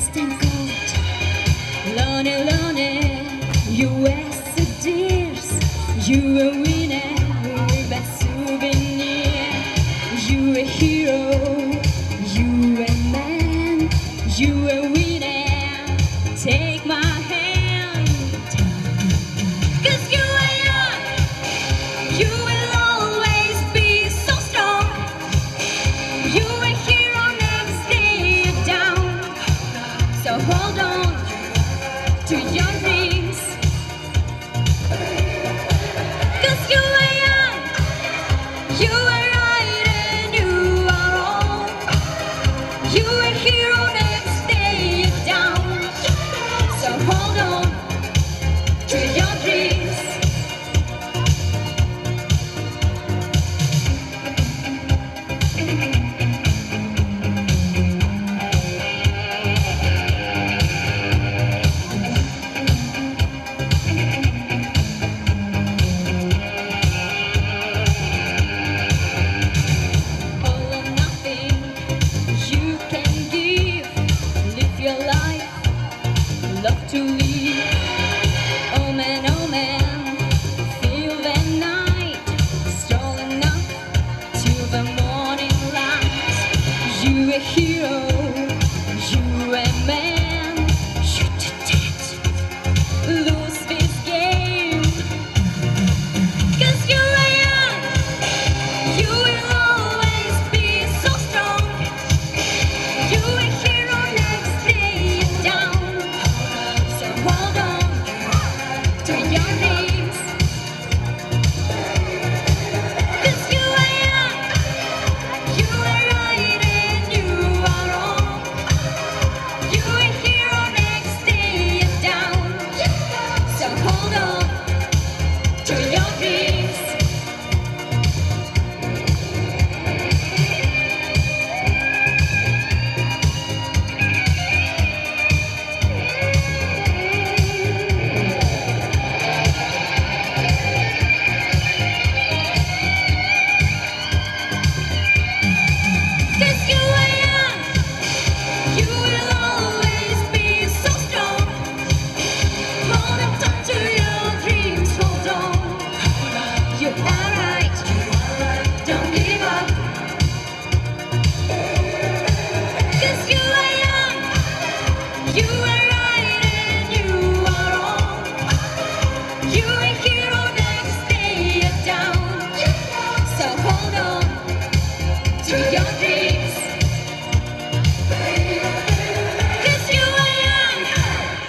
fast and cold. Lonely, lonely, you yesterdays. You a winner with a souvenir. You a hero, you a man, you a winner. Take my hand, 'cause you are young. You will always be so strong. You a hero, never stay down. So hold on to your